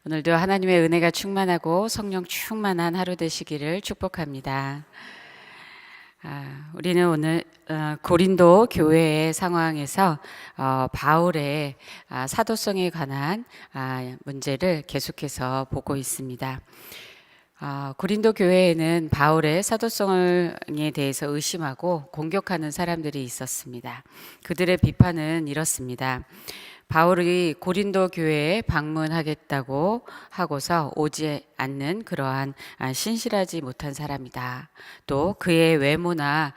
오늘도 하나님의 은혜가 충만하고 성령 충만한 하루 되시기를 축복합니다. 우리는 오늘 고린도 교회의 상황에서 바울의 사도성에 관한 문제를 계속해서 보고 있습니다. 고린도 교회에는 바울의 사도성에 대해서 의심하고 공격하는 사람들이 있었습니다. 그들의 비판은 이렇습니다. 바울이 고린도 교회에 방문하겠다고 하고서 오지 않는 그러한 신실하지 못한 사람이다. 또 그의 외모나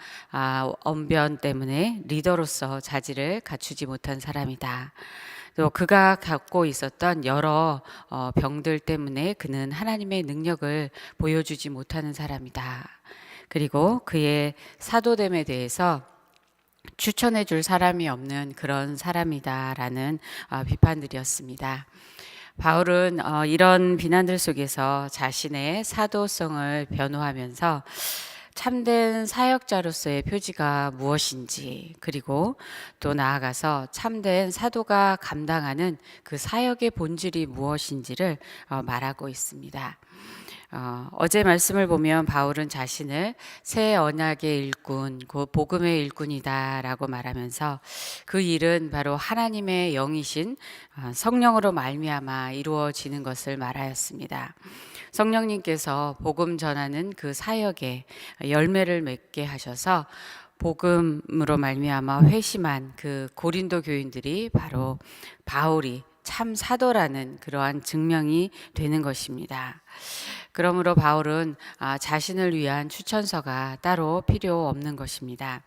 언변 때문에 리더로서 자질을 갖추지 못한 사람이다. 또 그가 갖고 있었던 여러 병들 때문에 그는 하나님의 능력을 보여주지 못하는 사람이다. 그리고 그의 사도됨에 대해서 추천해 줄 사람이 없는 그런 사람이다라는 비판들이었습니다. 바울은 이런 비난들 속에서 자신의 사도성을 변호하면서 참된 사역자로서의 표지가 무엇인지, 그리고 또 나아가서 참된 사도가 감당하는 그 사역의 본질이 무엇인지를 말하고 있습니다. 어제 말씀을 보면 바울은 자신을 새 언약의 일꾼, 곧 복음의 일꾼이다라고 말하면서 그 일은 바로 하나님의 영이신 성령으로 말미암아 이루어지는 것을 말하였습니다. 성령님께서 복음 전하는 그 사역에 열매를 맺게 하셔서 복음으로 말미암아 회심한 그 고린도 교인들이 바로 바울이 참 사도라는 그러한 증명이 되는 것입니다. 그러므로 바울은 자신을 위한 추천서가 따로 필요 없는 것입니다.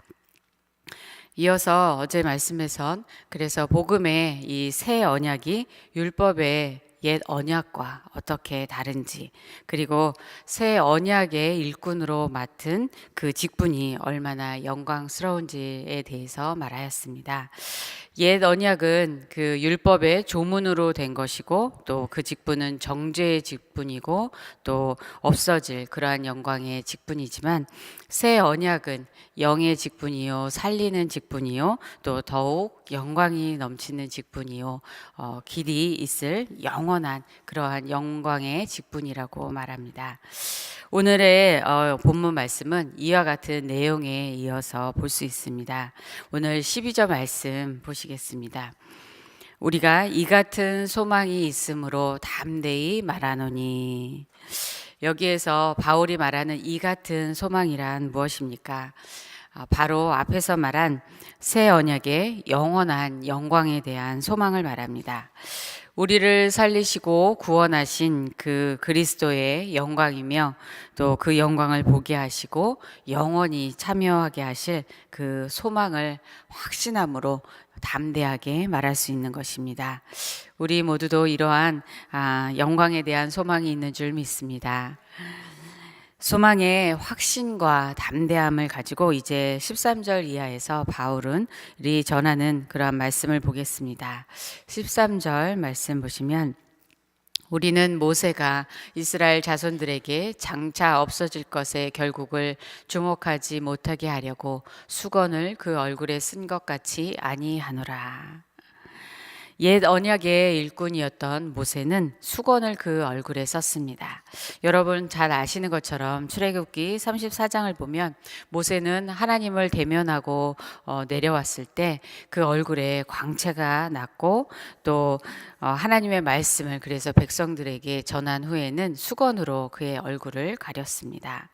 이어서 어제 말씀에선 그래서 복음의 이 새 언약이 율법의 옛 언약과 어떻게 다른지, 그리고 새 언약의 일꾼으로 맡은 그 직분이 얼마나 영광스러운지에 대해서 말하였습니다. 옛 언약은 그 율법의 조문으로 된 것이고, 또 그 직분은 정죄의 직분이고 또 없어질 그러한 영광의 직분이지만, 새 언약은 영의 직분이요 살리는 직분이요 또 더욱 영광이 넘치는 직분이요 길이 있을 영원한 그러한 영광의 직분이라고 말합니다. 오늘의 본문 말씀은 이와 같은 내용에 이어서 볼 수 있습니다. 오늘 12절 말씀 보시겠습니다. 우리가 이 같은 소망이 있으므로 담대히 말하노니. 여기에서 바울이 말하는 이 같은 소망이란 무엇입니까? 바로 앞에서 말한 새 언약의 영원한 영광에 대한 소망을 말합니다. 우리를 살리시고 구원하신 그 그리스도의 영광이며 또 그 영광을 보게 하시고 영원히 참여하게 하실 그 소망을 확신함으로 담대하게 말할 수 있는 것입니다. 우리 모두도 이러한 영광에 대한 소망이 있는 줄 믿습니다. 소망의 확신과 담대함을 가지고 이제 13절 이하에서 바울은 전하는 그러한 말씀을 보겠습니다. 13절 말씀 보시면 우리는 모세가 이스라엘 자손들에게 장차 없어질 것의 결국을 주목하지 못하게 하려고 수건을 그 얼굴에 쓴 것 같이 아니하노라. 옛 언약의 일꾼이었던 모세는 수건을 그 얼굴에 썼습니다. 여러분 잘 아시는 것처럼 출애굽기 34장을 보면 모세는 하나님을 대면하고 내려왔을 때 그 얼굴에 광채가 났고 또 하나님의 말씀을 그래서 백성들에게 전한 후에는 수건으로 그의 얼굴을 가렸습니다.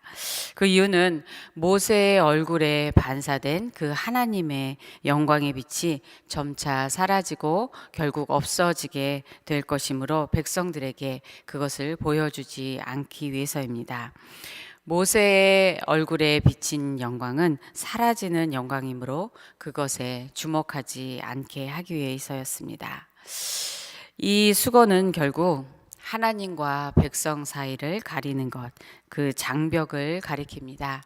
그 이유는 모세의 얼굴에 반사된 그 하나님의 영광의 빛이 점차 사라지고 결국 없어지게 될 것이므로 백성들에게 그것을 보여주지 않기 위해서입니다. 모세의 얼굴에 비친 영광은 사라지는 영광이므로 그것에 주목하지 않게 하기 위해서였습니다. 이 수건은 결국 하나님과 백성 사이를 가리는 것, 그 장벽을 가리킵니다.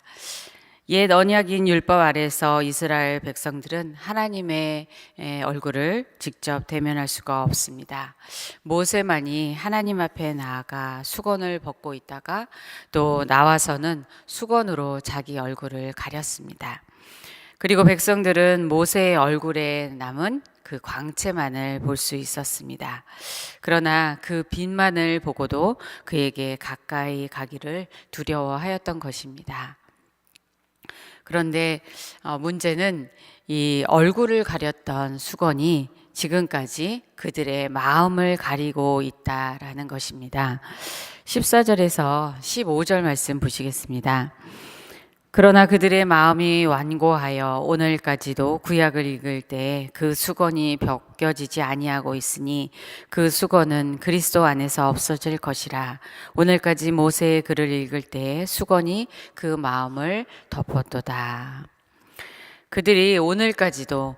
옛 언약인 율법 아래서 이스라엘 백성들은 하나님의 얼굴을 직접 대면할 수가 없습니다. 모세만이 하나님 앞에 나아가 수건을 벗고 있다가 또 나와서는 수건으로 자기 얼굴을 가렸습니다. 그리고 백성들은 모세의 얼굴에 남은 그 광채만을 볼 수 있었습니다. 그러나 그 빛만을 보고도 그에게 가까이 가기를 두려워하였던 것입니다. 그런데 문제는 이 얼굴을 가렸던 수건이 지금까지 그들의 마음을 가리고 있다라는 것입니다. 14절에서 15절 말씀 보시겠습니다. 그러나 그들의 마음이 완고하여 오늘까지도 구약을 읽을 때 그 수건이 벗겨지지 아니하고 있으니 그 수건은 그리스도 안에서 없어질 것이라. 오늘까지 모세의 글을 읽을 때 수건이 그 마음을 덮었도다. 그들이 오늘까지도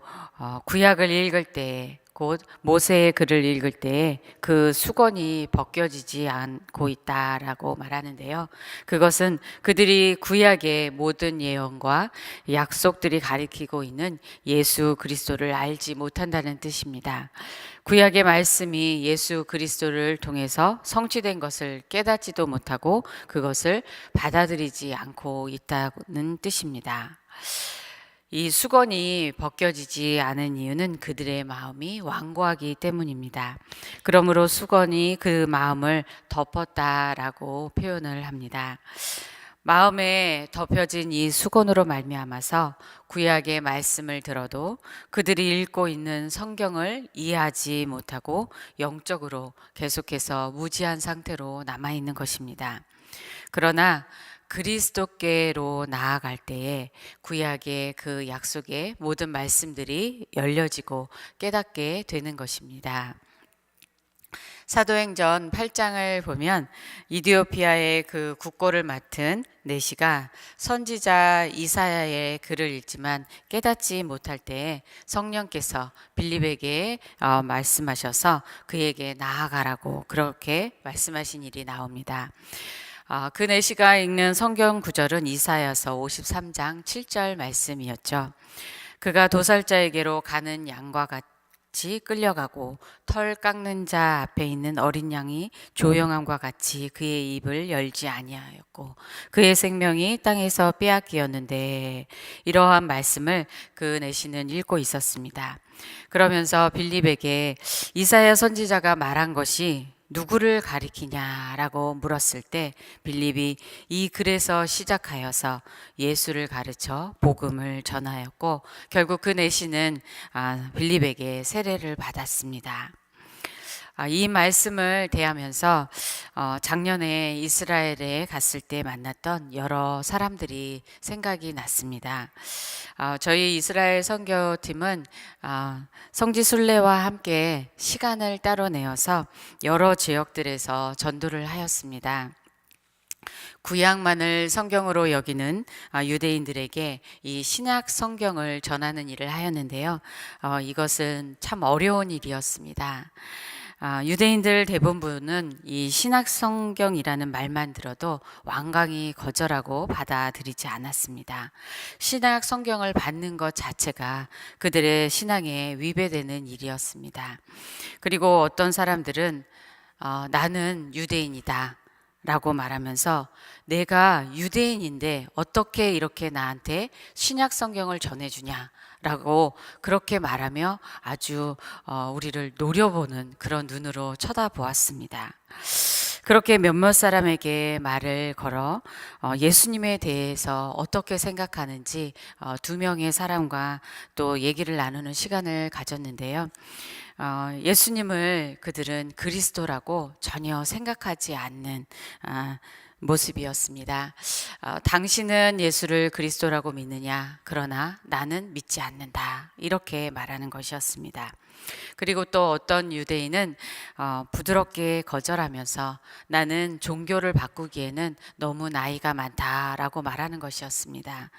구약을 읽을 때, 곧 모세의 글을 읽을 때 그 수건이 벗겨지지 않고 있다라고 말하는데요. 그것은 그들이 구약의 모든 예언과 약속들이 가리키고 있는 예수 그리스도를 알지 못한다는 뜻입니다. 구약의 말씀이 예수 그리스도를 통해서 성취된 것을 깨닫지도 못하고 그것을 받아들이지 않고 있다는 뜻입니다. 이 수건이 벗겨지지 않은 이유는 그들의 마음이 완고하기 때문입니다. 그러므로 수건이 그 마음을 덮었다라고 표현을 합니다. 마음에 덮여진 이 수건으로 말미암아서 구약의 말씀을 들어도 그들이 읽고 있는 성경을 이해하지 못하고 영적으로 계속해서 무지한 상태로 남아있는 것입니다. 그러나 그리스도께로 나아갈 때에 구약의 그 약속의 모든 말씀들이 열려지고 깨닫게 되는 것입니다. 사도행전 8장을 보면 이디오피아의 그 국고를 맡은 내시가 선지자 이사야의 글을 읽지만 깨닫지 못할 때 성령께서 빌립에게 말씀하셔서 그에게 나아가라고 그렇게 말씀하신 일이 나옵니다. 그 내시가 읽는 성경 구절은 이사야서 53장 7절 말씀이었죠. 그가 도살자에게로 가는 양과 같이 끌려가고 털 깎는 자 앞에 있는 어린 양이 조용함과 같이 그의 입을 열지 아니하였고 그의 생명이 땅에서 빼앗기었는데, 이러한 말씀을 그 내시는 읽고 있었습니다. 그러면서 빌립에게 이사야 선지자가 말한 것이 누구를 가리키냐라고 물었을 때 빌립이 이 글에서 시작하여서 예수를 가르쳐 복음을 전하였고 결국 그 내시는 빌립에게 세례를 받았습니다. 이 말씀을 대하면서 작년에 이스라엘에 갔을 때 만났던 여러 사람들이 생각이 났습니다. 저희 이스라엘 선교팀은 성지순례와 함께 시간을 따로 내어서 여러 지역들에서 전도를 하였습니다. 구약만을 성경으로 여기는 유대인들에게 이 신약 성경을 전하는 일을 하였는데요. 이것은 참 어려운 일이었습니다. 유대인들 대부분은 이 신약 성경이라는 말만 들어도 완강히 거절하고 받아들이지 않았습니다. 신약 성경을 받는 것 자체가 그들의 신앙에 위배되는 일이었습니다. 그리고 어떤 사람들은 나는 유대인이다 라고 말하면서 내가 유대인인데 어떻게 이렇게 나한테 신약 성경을 전해주냐 라고 그렇게 말하며 아주 우리를 노려보는 그런 눈으로 쳐다보았습니다. 그렇게 몇몇 사람에게 말을 걸어 예수님에 대해서 어떻게 생각하는지 두 명의 사람과 또 얘기를 나누는 시간을 가졌는데요. 예수님을 그들은 그리스도라고 전혀 생각하지 않는 모습이었습니다. 당신은 예수를 그리스도라고 믿느냐? 그러나 나는 믿지 않는다. 이렇게 말하는 것이었습니다. 그리고 또 어떤 유대인은 부드럽게 거절하면서 나는 종교를 바꾸기에는 너무 나이가 많다라고 말하는 것이었습니다.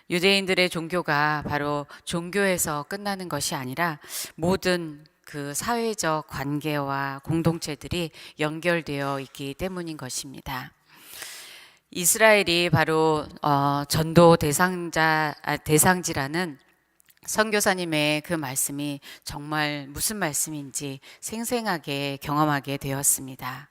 유대인들의 종교가 바로 종교에서 끝나는 것이 아니라 모든 그 사회적 관계와 공동체들이 연결되어 있기 때문인 것입니다. 이스라엘이 바로 전도 대상지라는 선교사님의 그 말씀이 정말 무슨 말씀인지 생생하게 경험하게 되었습니다.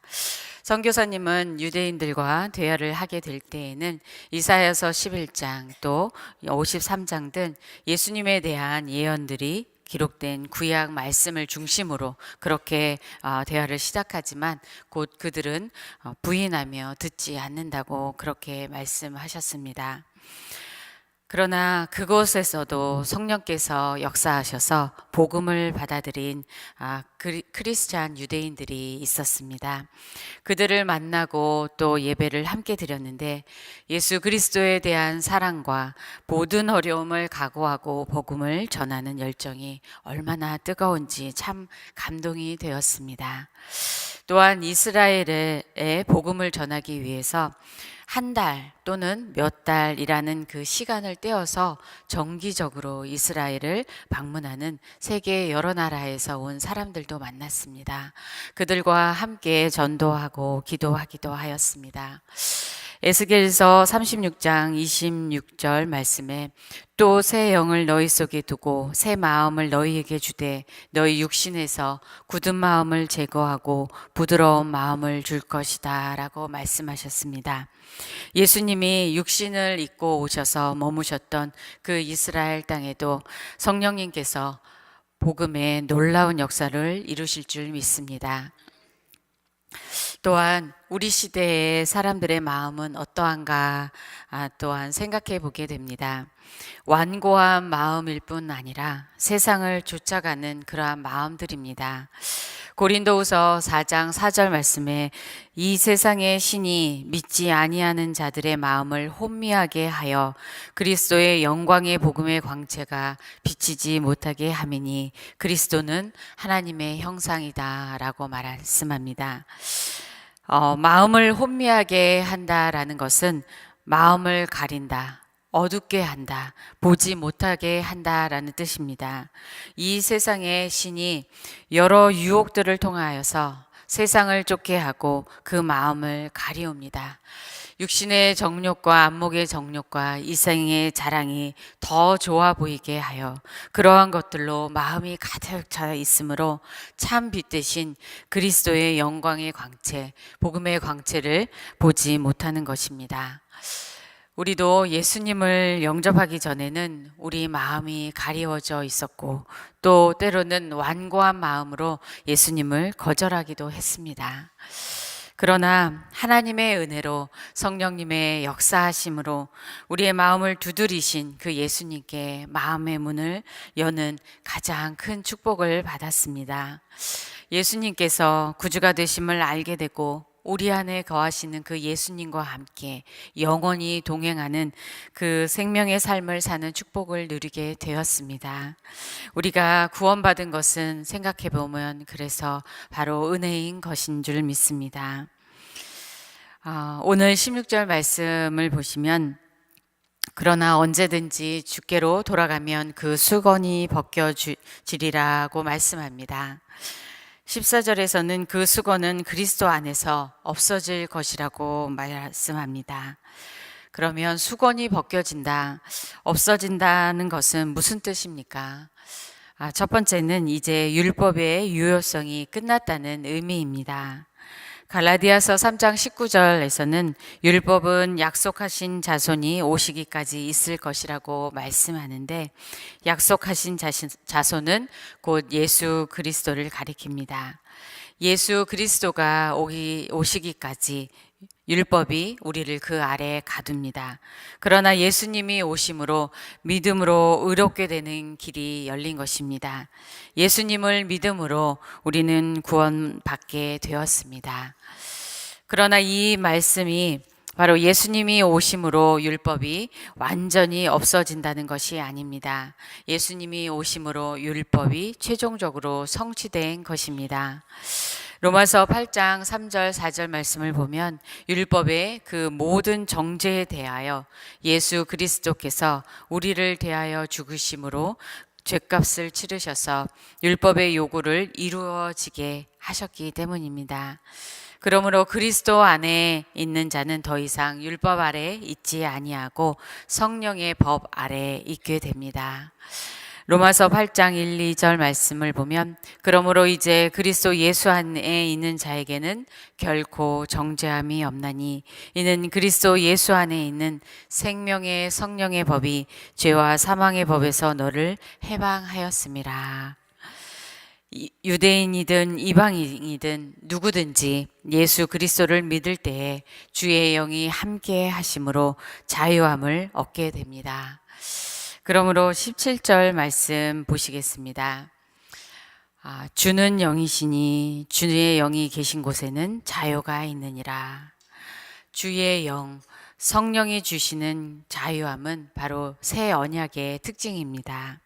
선교사님은 유대인들과 대화를 하게 될 때에는 이사야서 11장 또 53장 등 예수님에 대한 예언들이 기록된 구약 말씀을 중심으로 그렇게 대화를 시작하지만 곧 그들은 부인하며 듣지 않는다고 그렇게 말씀하셨습니다. 그러나 그곳에서도 성령께서 역사하셔서 복음을 받아들인 크리스찬 유대인들이 있었습니다. 그들을 만나고 또 예배를 함께 드렸는데 예수 그리스도에 대한 사랑과 모든 어려움을 각오하고 복음을 전하는 열정이 얼마나 뜨거운지 참 감동이 되었습니다. 또한 이스라엘의 복음을 전하기 위해서 한 달 또는 몇 달이라는 그 시간을 떼어서 정기적으로 이스라엘을 방문하는 세계 여러 나라에서 온 사람들도 만났습니다. 그들과 함께 전도하고 기도하기도 하였습니다. 에스겔서 36장 26절 말씀에 또 새 영을 너희 속에 두고 새 마음을 너희에게 주되 너희 육신에서 굳은 마음을 제거하고 부드러운 마음을 줄 것이다 라고 말씀하셨습니다. 예수님이 육신을 입고 오셔서 머무셨던 그 이스라엘 땅에도 성령님께서 복음의 놀라운 역사를 이루실 줄 믿습니다. 또한 우리 시대의 사람들의 마음은 어떠한가 또한 생각해 보게 됩니다. 완고한 마음일 뿐 아니라 세상을 쫓아가는 그러한 마음들입니다. 고린도후서 4장 4절 말씀에 이 세상의 신이 믿지 아니하는 자들의 마음을 혼미하게 하여 그리스도의 영광의 복음의 광채가 비치지 못하게 함이니 그리스도는 하나님의 형상이다 라고 말씀합니다. 마음을 혼미하게 한다라는 것은 마음을 가린다, 어둡게 한다, 보지 못하게 한다라는 뜻입니다. 이 세상의 신이 여러 유혹들을 통하여서 세상을 쫓게 하고 그 마음을 가리웁니다. 육신의 정욕과 안목의 정욕과 이생의 자랑이 더 좋아 보이게 하여 그러한 것들로 마음이 가득 차 있으므로 참 빛 대신 그리스도의 영광의 광채, 복음의 광채를 보지 못하는 것입니다. 우리도 예수님을 영접하기 전에는 우리 마음이 가리워져 있었고 또 때로는 완고한 마음으로 예수님을 거절하기도 했습니다. 그러나 하나님의 은혜로 성령님의 역사하심으로 우리의 마음을 두드리신 그 예수님께 마음의 문을 여는 가장 큰 축복을 받았습니다. 예수님께서 구주가 되심을 알게 되고 우리 안에 거하시는 그 예수님과 함께 영원히 동행하는 그 생명의 삶을 사는 축복을 누리게 되었습니다. 우리가 구원받은 것은 생각해 보면 그래서 바로 은혜인 것인 줄 믿습니다. 오늘 16절 말씀을 보시면 그러나 언제든지 주께로 돌아가면 그 수건이 벗겨지리라고 말씀합니다. 14절에서는 그 수건은 그리스도 안에서 없어질 것이라고 말씀합니다. 그러면 수건이 벗겨진다, 없어진다는 것은 무슨 뜻입니까? 첫 번째는 이제 율법의 유효성이 끝났다는 의미입니다. 갈라디아서 3장 19절에서는 율법은 약속하신 자손이 오시기까지 있을 것이라고 말씀하는데 약속하신 자손은 곧 예수 그리스도를 가리킵니다. 예수 그리스도가 오시기까지 율법이 우리를 그 아래에 가둡니다. 그러나 예수님이 오심으로 믿음으로 의롭게 되는 길이 열린 것입니다. 예수님을 믿음으로 우리는 구원받게 되었습니다. 그러나 이 말씀이 바로 예수님이 오심으로 율법이 완전히 없어진다는 것이 아닙니다. 예수님이 오심으로 율법이 최종적으로 성취된 것입니다. 로마서 8장 3절 4절 말씀을 보면 율법의 그 모든 정죄에 대하여 예수 그리스도께서 우리를 대하여 죽으심으로 죄값을 치르셔서 율법의 요구를 이루어지게 하셨기 때문입니다. 그러므로 그리스도 안에 있는 자는 더 이상 율법 아래 있지 아니하고 성령의 법 아래 있게 됩니다. 로마서 8장 1, 2절 말씀을 보면 그러므로 이제 그리스도 예수 안에 있는 자에게는 결코 정죄함이 없나니 이는 그리스도 예수 안에 있는 생명의 성령의 법이 죄와 사망의 법에서 너를 해방하였음이라. 유대인이든 이방인이든 누구든지 예수 그리스도를 믿을 때에 주의 영이 함께 하심으로 자유함을 얻게 됩니다. 그러므로 17절 말씀 보시겠습니다. 주는 영이시니 주의 영이 계신 곳에는 자유가 있느니라. 주의 영, 성령이 주시는 자유함은 바로 새 언약의 특징입니다.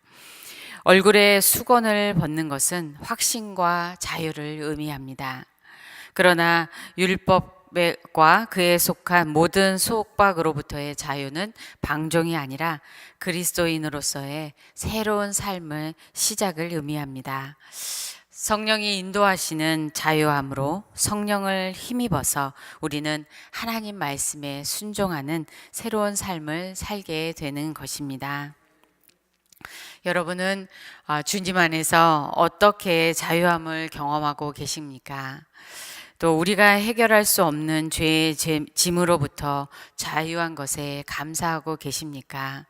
얼굴에 수건을 벗는 것은 확신과 자유를 의미합니다. 그러나 율법과 그에 속한 모든 속박으로부터의 자유는 방종이 아니라 그리스도인으로서의 새로운 삶의 시작을 의미합니다. 성령이 인도하시는 자유함으로 성령을 힘입어서 우리는 하나님 말씀에 순종하는 새로운 삶을 살게 되는 것입니다. 여러분은 주님 안에서 어떻게 자유함을 경험하고 계십니까? 또 우리가 해결할 수 없는 죄의 짐으로부터 자유한 것에 감사하고 계십니까?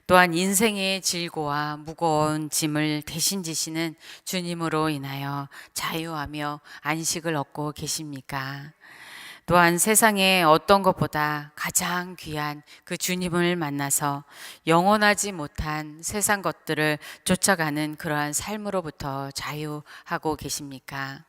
또한 인생의 질고와 무거운 짐을 대신 지시는 주님으로 인하여 자유하며 안식을 얻고 계십니까? 또한 세상에 어떤 것보다 가장 귀한 그 주님을 만나서 영원하지 못한 세상 것들을 쫓아가는 그러한 삶으로부터 자유하고 계십니까?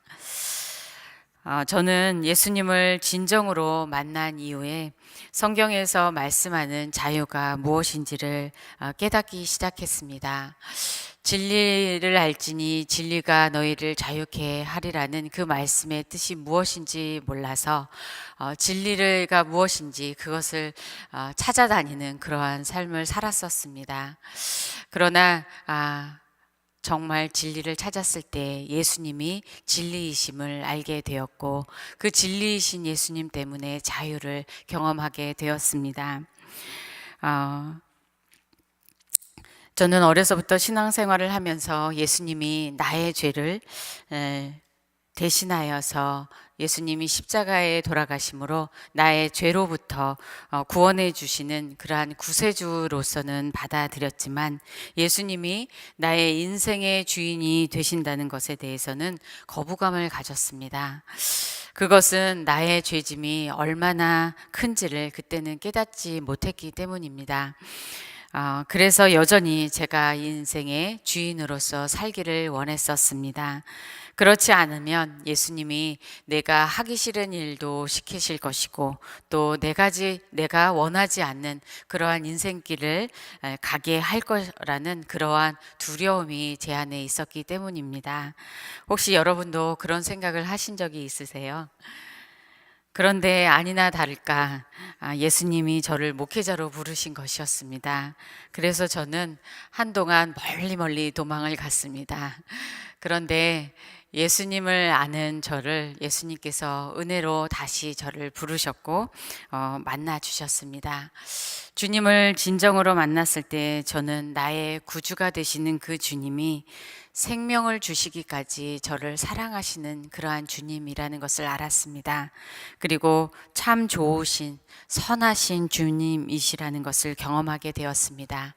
저는 예수님을 진정으로 만난 이후에 성경에서 말씀하는 자유가 무엇인지를 깨닫기 시작했습니다. 진리를 알지니 진리가 너희를 자유케 하리라는 그 말씀의 뜻이 무엇인지 몰라서 진리가 무엇인지 그것을 찾아다니는 그러한 삶을 살았었습니다. 그러나 정말 진리를 찾았을 때 예수님이 진리이심을 알게 되었고 그 진리이신 예수님 때문에 자유를 경험하게 되었습니다. 저는 어려서부터 신앙생활을 하면서 예수님이 나의 죄를 대신하여서 예수님이 십자가에 돌아가심으로 나의 죄로부터 구원해 주시는 그러한 구세주로서는 받아들였지만 예수님이 나의 인생의 주인이 되신다는 것에 대해서는 거부감을 가졌습니다. 그것은 나의 죄짐이 얼마나 큰지를 그때는 깨닫지 못했기 때문입니다. 그래서 여전히 제가 인생의 주인으로서 살기를 원했었습니다. 그렇지 않으면 예수님이 내가 하기 싫은 일도 시키실 것이고 또 내가 원하지 않는 그러한 인생길을 가게 할 거라는 그러한 두려움이 제 안에 있었기 때문입니다. 혹시 여러분도 그런 생각을 하신 적이 있으세요? 그런데 아니나 다를까 예수님이 저를 목회자로 부르신 것이었습니다. 그래서 저는 한동안 멀리 도망을 갔습니다. 그런데 예수님을 아는 저를 예수님께서 은혜로 다시 저를 부르셨고 만나 주셨습니다. 주님을 진정으로 만났을 때 저는 나의 구주가 되시는 그 주님이 생명을 주시기까지 저를 사랑하시는 그러한 주님이라는 것을 알았습니다. 그리고 참 좋으신 선하신 주님이시라는 것을 경험하게 되었습니다.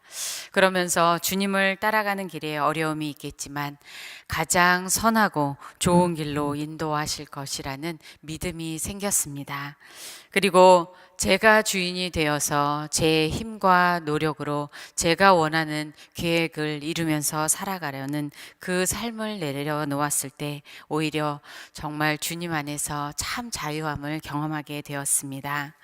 그러면서 주님을 따라가는 길에 어려움이 있겠지만 가장 선하고 좋은 길로 인도하실 것이라는 믿음이 생겼습니다. 그리고 제가 주인이 되어서 제 힘과 노력으로 제가 원하는 계획을 이루면서 살아가려는 그 삶을 내려놓았을 때 오히려 정말 주님 안에서 참 자유함을 경험하게 되었습니다.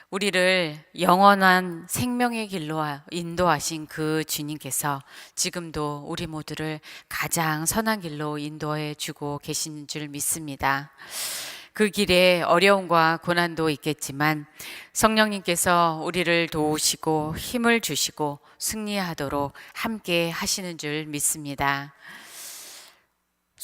우리를 영원한 생명의 길로 인도하신 그 주님께서 지금도 우리 모두를 가장 선한 길로 인도해 주고 계시는 줄 믿습니다. 그 길에 어려움과 고난도 있겠지만 성령님께서 우리를 도우시고 힘을 주시고 승리하도록 함께 하시는 줄 믿습니다.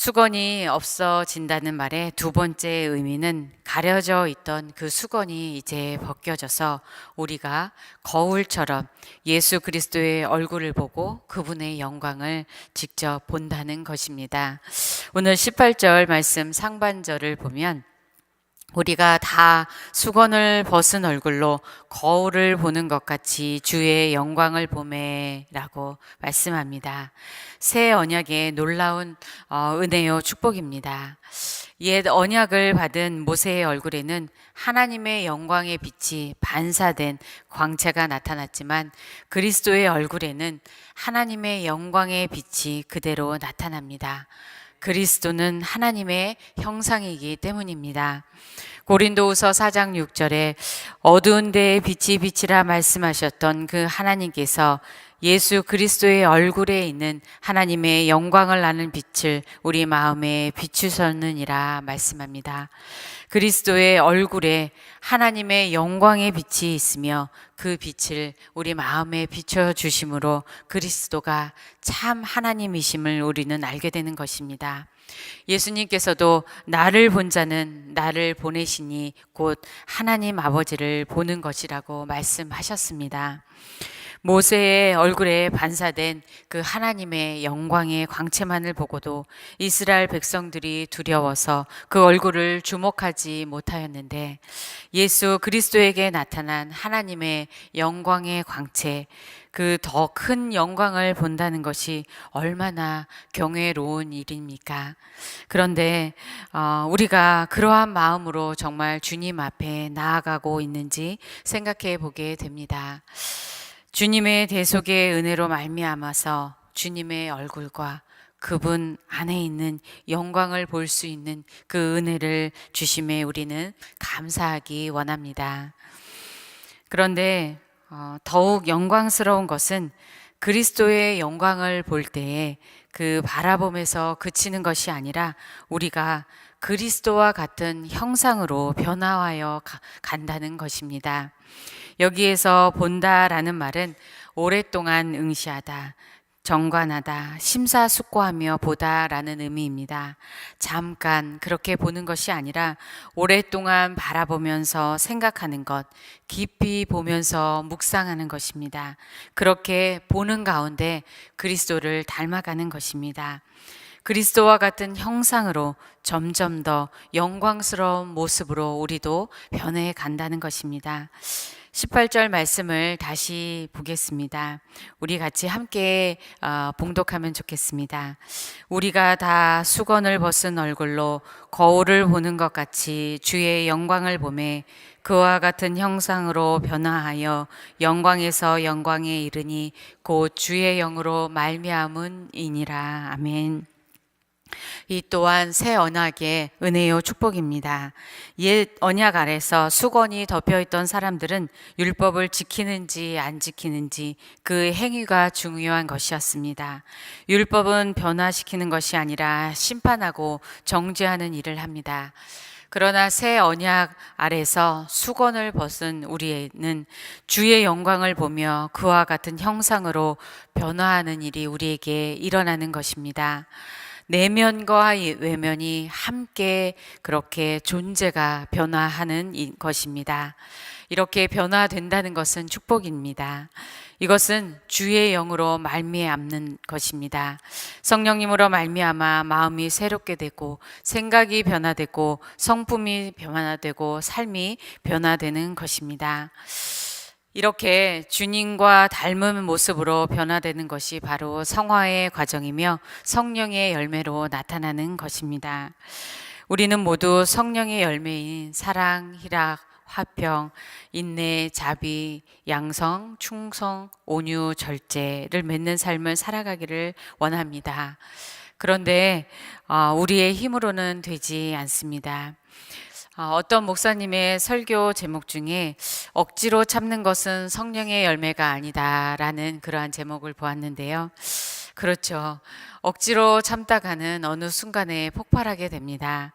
수건이 없어진다는 말의 두 번째 의미는 가려져 있던 그 수건이 이제 벗겨져서 우리가 거울처럼 예수 그리스도의 얼굴을 보고 그분의 영광을 직접 본다는 것입니다. 오늘 18절 말씀 상반절을 보면 우리가 다 수건을 벗은 얼굴로 거울을 보는 것 같이 주의 영광을 보매라고 말씀합니다. 새 언약의 놀라운 은혜요 축복입니다. 옛 언약을 받은 모세의 얼굴에는 하나님의 영광의 빛이 반사된 광채가 나타났지만 그리스도의 얼굴에는 하나님의 영광의 빛이 그대로 나타납니다. 그리스도는 하나님의 형상이기 때문입니다. 고린도후서 4장 6절에 어두운 데에 빛이 비치라 말씀하셨던 그 하나님께서 예수 그리스도의 얼굴에 있는 하나님의 영광을 아는 빛을 우리 마음에 비추셨느니라 말씀합니다. 그리스도의 얼굴에 하나님의 영광의 빛이 있으며 그 빛을 우리 마음에 비춰주심으로 그리스도가 참 하나님이심을 우리는 알게 되는 것입니다. 예수님께서도 나를 본 자는 나를 보내시니 곧 하나님 아버지를 보는 것이라고 말씀하셨습니다. 모세의 얼굴에 반사된 그 하나님의 영광의 광채만을 보고도 이스라엘 백성들이 두려워서 그 얼굴을 주목하지 못하였는데 예수 그리스도에게 나타난 하나님의 영광의 광채, 그 더 큰 영광을 본다는 것이 얼마나 경외로운 일입니까? 그런데 우리가 그러한 마음으로 정말 주님 앞에 나아가고 있는지 생각해 보게 됩니다. 주님의 대속의 은혜로 말미암아서 주님의 얼굴과 그분 안에 있는 영광을 볼 수 있는 그 은혜를 주심에 우리는 감사하기 원합니다. 그런데 더욱 영광스러운 것은 그리스도의 영광을 볼 때에 그 바라봄에서 그치는 것이 아니라 우리가 그리스도와 같은 형상으로 변화하여 간다는 것입니다. 여기에서 본다라는 말은 오랫동안 응시하다, 정관하다, 심사숙고하며 보다라는 의미입니다. 잠깐 그렇게 보는 것이 아니라 오랫동안 바라보면서 생각하는 것, 깊이 보면서 묵상하는 것입니다. 그렇게 보는 가운데 그리스도를 닮아가는 것입니다. 그리스도와 같은 형상으로 점점 더 영광스러운 모습으로 우리도 변해 간다는 것입니다. 18절 말씀을 다시 보겠습니다. 우리 같이 함께 봉독하면 좋겠습니다. 우리가 다 수건을 벗은 얼굴로 거울을 보는 것 같이 주의 영광을 보매 그와 같은 형상으로 변화하여 영광에서 영광에 이르니 곧 주의 영으로 말미암은이니라. 아멘. 이 또한 새 언약의 은혜요 축복입니다. 옛 언약 아래서 수건이 덮여있던 사람들은 율법을 지키는지 안 지키는지 그 행위가 중요한 것이었습니다. 율법은 변화시키는 것이 아니라 심판하고 정죄하는 일을 합니다. 그러나 새 언약 아래서 수건을 벗은 우리는 주의 영광을 보며 그와 같은 형상으로 변화하는 일이 우리에게 일어나는 것입니다. 내면과 외면이 함께 그렇게 존재가 변화하는 것입니다. 이렇게 변화된다는 것은 축복입니다. 이것은 주의 영으로 말미암는 것입니다. 성령님으로 말미암아 마음이 새롭게 되고 생각이 변화되고 성품이 변화되고 삶이 변화되는 것입니다. 이렇게 주님과 닮은 모습으로 변화되는 것이 바로 성화의 과정이며 성령의 열매로 나타나는 것입니다. 우리는 모두 성령의 열매인 사랑, 희락, 화평, 인내, 자비, 양성, 충성, 온유, 절제를 맺는 삶을 살아가기를 원합니다. 그런데 우리의 힘으로는 되지 않습니다. 어떤 목사님의 설교 제목 중에 억지로 참는 것은 성령의 열매가 아니다라는 그러한 제목을 보았는데요. 그렇죠. 억지로 참다가는 어느 순간에 폭발하게 됩니다.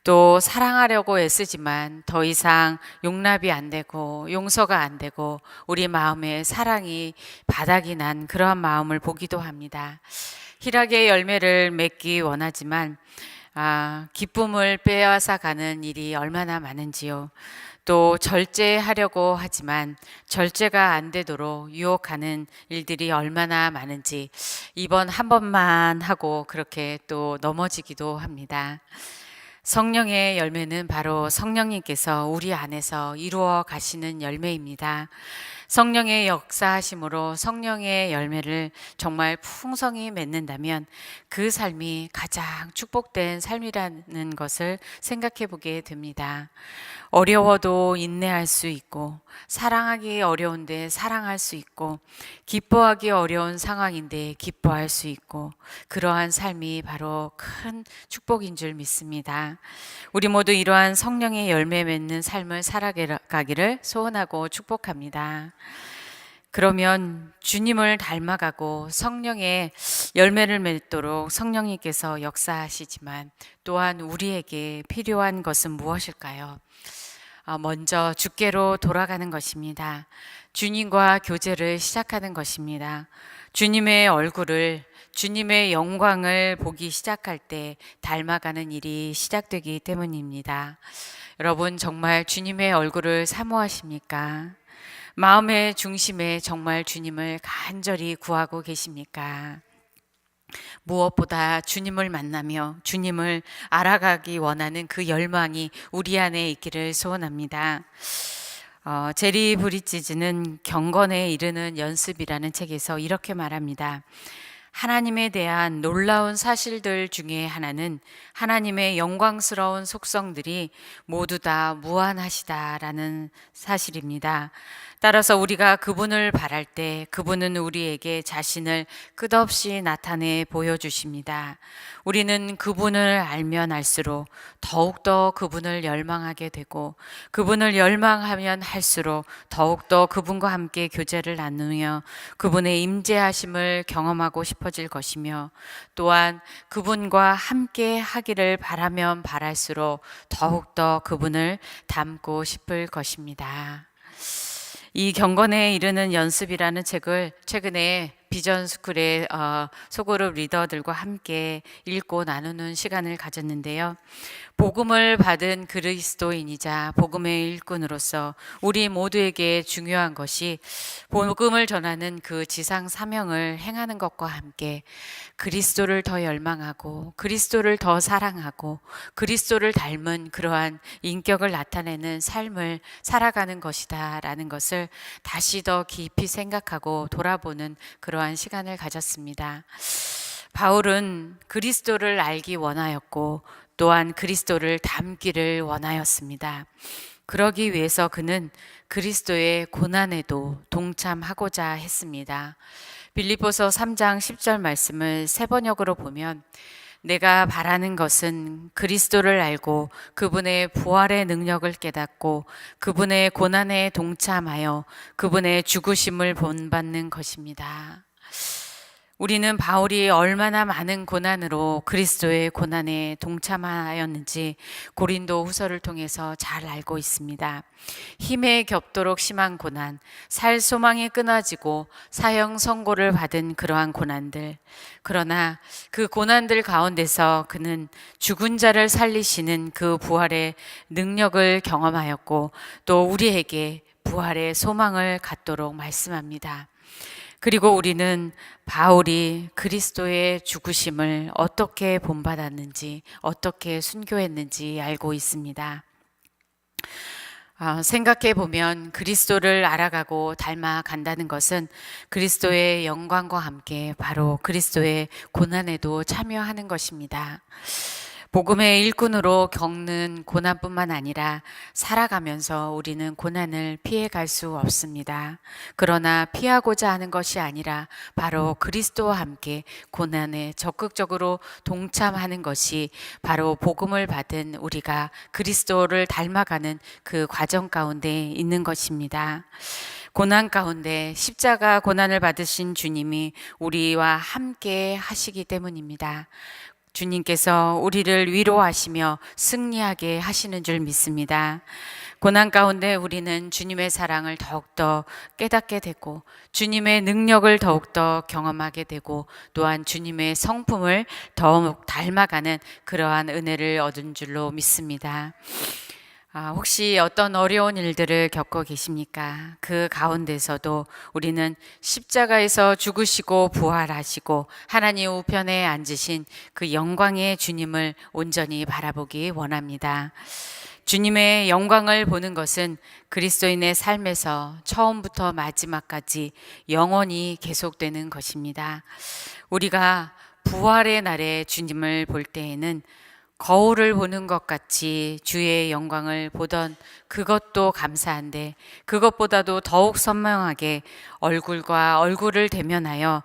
또 사랑하려고 애쓰지만 더 이상 용납이 안 되고 용서가 안 되고 우리 마음에 사랑이 바닥이 난 그러한 마음을 보기도 합니다. 희락의 열매를 맺기 원하지만 기쁨을 빼앗아 가는 일이 얼마나 많은지요. 또 절제하려고 하지만 절제가 안 되도록 유혹하는 일들이 얼마나 많은지 이번 한 번만 하고 그렇게 또 넘어지기도 합니다. 성령의 열매는 바로 성령님께서 우리 안에서 이루어 가시는 열매입니다. 성령의 역사하심으로 성령의 열매를 정말 풍성히 맺는다면 그 삶이 가장 축복된 삶이라는 것을 생각해 보게 됩니다. 어려워도 인내할 수 있고, 사랑하기 어려운데 사랑할 수 있고, 기뻐하기 어려운 상황인데 기뻐할 수 있고, 그러한 삶이 바로 큰 축복인 줄 믿습니다. 우리 모두 이러한 성령의 열매 맺는 삶을 살아가기를 소원하고 축복합니다. 그러면 주님을 닮아가고 성령의 열매를 맺도록 성령님께서 역사하시지만 또한 우리에게 필요한 것은 무엇일까요? 먼저 주께로 돌아가는 것입니다. 주님과 교제를 시작하는 것입니다. 주님의 얼굴을, 주님의 영광을 보기 시작할 때 닮아가는 일이 시작되기 때문입니다. 여러분, 정말 주님의 얼굴을 사모하십니까? 마음의 중심에 정말 주님을 간절히 구하고 계십니까? 무엇보다 주님을 만나며 주님을 알아가기 원하는 그 열망이 우리 안에 있기를 소원합니다. 제리 브리지즈는 경건에 이르는 연습이라는 책에서 이렇게 말합니다. 하나님에 대한 놀라운 사실들 중에 하나는 하나님의 영광스러운 속성들이 모두 다 무한하시다라는 사실입니다. 따라서 우리가 그분을 바랄 때 그분은 우리에게 자신을 끝없이 나타내 보여주십니다. 우리는 그분을 알면 알수록 더욱더 그분을 열망하게 되고 그분을 열망하면 할수록 더욱더 그분과 함께 교제를 나누며 그분의 임재하심을 경험하고 싶어질 것이며 또한 그분과 함께 하기를 바라면 바랄수록 더욱더 그분을 닮고 싶을 것입니다. 이 경건에 이르는 연습이라는 책을 최근에 비전스쿨의 소그룹 리더들과 함께 읽고 나누는 시간을 가졌는데요. 복음을 받은 그리스도인이자 복음의 일꾼으로서 우리 모두에게 중요한 것이 복음을 전하는 그 지상 사명을 행하는 것과 함께 그리스도를 더 열망하고 그리스도를 더 사랑하고 그리스도를 닮은 그러한 인격을 나타내는 삶을 살아가는 것이다 라는 것을 다시 더 깊이 생각하고 돌아보는 그러한 시간을 가졌습니다. 바울은 그리스도를 알기 원하였고 또한 그리스도를 닮기를 원하였습니다. 그러기 위해서 그는 그리스도의 고난에도 동참하고자 했습니다. 빌립보서 3장 10절 말씀을 세 번역으로 보면 내가 바라는 것은 그리스도를 알고 그분의 부활의 능력을 깨닫고 그분의 고난에 동참하여 그분의 죽으심을 본받는 것입니다. 우리는 바울이 얼마나 많은 고난으로 그리스도의 고난에 동참하였는지 고린도 후서를 통해서 잘 알고 있습니다. 힘에 겹도록 심한 고난, 살 소망이 끊어지고 사형 선고를 받은 그러한 고난들. 그러나 그 고난들 가운데서 그는 죽은 자를 살리시는 그 부활의 능력을 경험하였고 또 우리에게 부활의 소망을 갖도록 말씀합니다. 그리고 우리는 바울이 그리스도의 죽으심을 어떻게 본받았는지, 어떻게 순교했는지 알고 있습니다. 생각해 보면 그리스도를 알아가고 닮아간다는 것은 그리스도의 영광과 함께 바로 그리스도의 고난에도 참여하는 것입니다. 복음의 일꾼으로 겪는 고난뿐만 아니라 살아가면서 우리는 고난을 피해갈 수 없습니다. 그러나 피하고자 하는 것이 아니라 바로 그리스도와 함께 고난에 적극적으로 동참하는 것이 바로 복음을 받은 우리가 그리스도를 닮아가는 그 과정 가운데 있는 것입니다. 고난 가운데 십자가 고난을 받으신 주님이 우리와 함께 하시기 때문입니다. 주님께서 우리를 위로하시며 승리하게 하시는 줄 믿습니다. 고난 가운데 우리는 주님의 사랑을 더욱더 깨닫게 되고 주님의 능력을 더욱더 경험하게 되고 또한 주님의 성품을 더욱 닮아가는 그러한 은혜를 얻은 줄로 믿습니다. 혹시 어떤 어려운 일들을 겪고 계십니까? 그 가운데서도 우리는 십자가에서 죽으시고 부활하시고 하나님 우편에 앉으신 그 영광의 주님을 온전히 바라보기 원합니다. 주님의 영광을 보는 것은 그리스도인의 삶에서 처음부터 마지막까지 영원히 계속되는 것입니다. 우리가 부활의 날에 주님을 볼 때에는 거울을 보는 것 같이 주의 영광을 보던 그것도 감사한데 그것보다도 더욱 선명하게 얼굴과 얼굴을 대면하여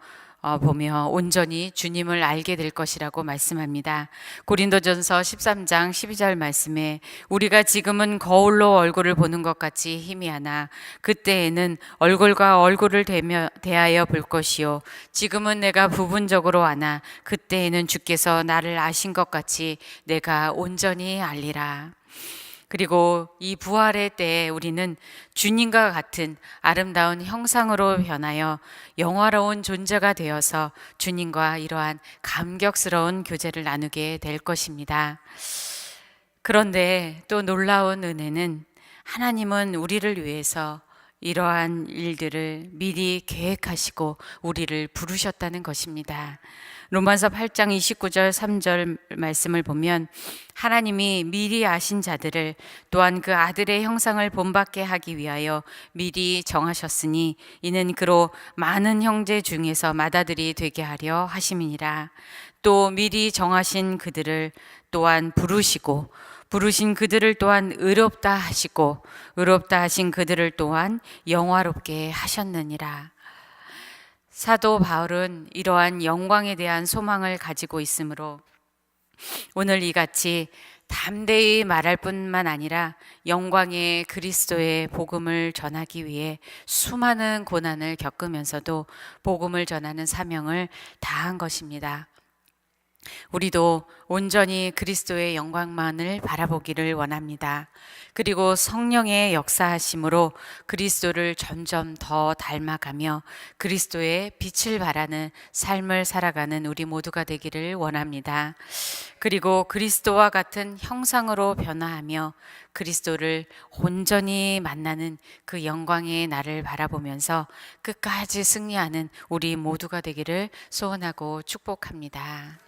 보며 온전히 주님을 알게 될 것이라고 말씀합니다. 고린도전서 13장 12절 말씀에 우리가 지금은 거울로 얼굴을 보는 것 같이 희미하나 그때에는 얼굴과 얼굴을 대하여 볼 것이요 지금은 내가 부분적으로 아나 그때에는 주께서 나를 아신 것 같이 내가 온전히 알리라. 그리고 이 부활의 때에 우리는 주님과 같은 아름다운 형상으로 변하여 영화로운 존재가 되어서 주님과 이러한 감격스러운 교제를 나누게 될 것입니다. 그런데 또 놀라운 은혜는 하나님은 우리를 위해서 이러한 일들을 미리 계획하시고 우리를 부르셨다는 것입니다. 로마서 8장 29절 3절 말씀을 보면 하나님이 미리 아신 자들을 또한 그 아들의 형상을 본받게 하기 위하여 미리 정하셨으니 이는 그로 많은 형제 중에서 맏아들이 되게 하려 하심이니라. 또 미리 정하신 그들을 또한 부르시고 부르신 그들을 또한 의롭다 하시고 의롭다 하신 그들을 또한 영화롭게 하셨느니라. 사도 바울은 이러한 영광에 대한 소망을 가지고 있으므로 오늘 이같이 담대히 말할 뿐만 아니라 영광의 그리스도의 복음을 전하기 위해 수많은 고난을 겪으면서도 복음을 전하는 사명을 다한 것입니다. 우리도 온전히 그리스도의 영광만을 바라보기를 원합니다. 그리고 성령의 역사하심으로 그리스도를 점점 더 닮아가며 그리스도의 빛을 발하는 삶을 살아가는 우리 모두가 되기를 원합니다. 그리고 그리스도와 같은 형상으로 변화하며 그리스도를 온전히 만나는 그 영광의 날을 바라보면서 끝까지 승리하는 우리 모두가 되기를 소원하고 축복합니다.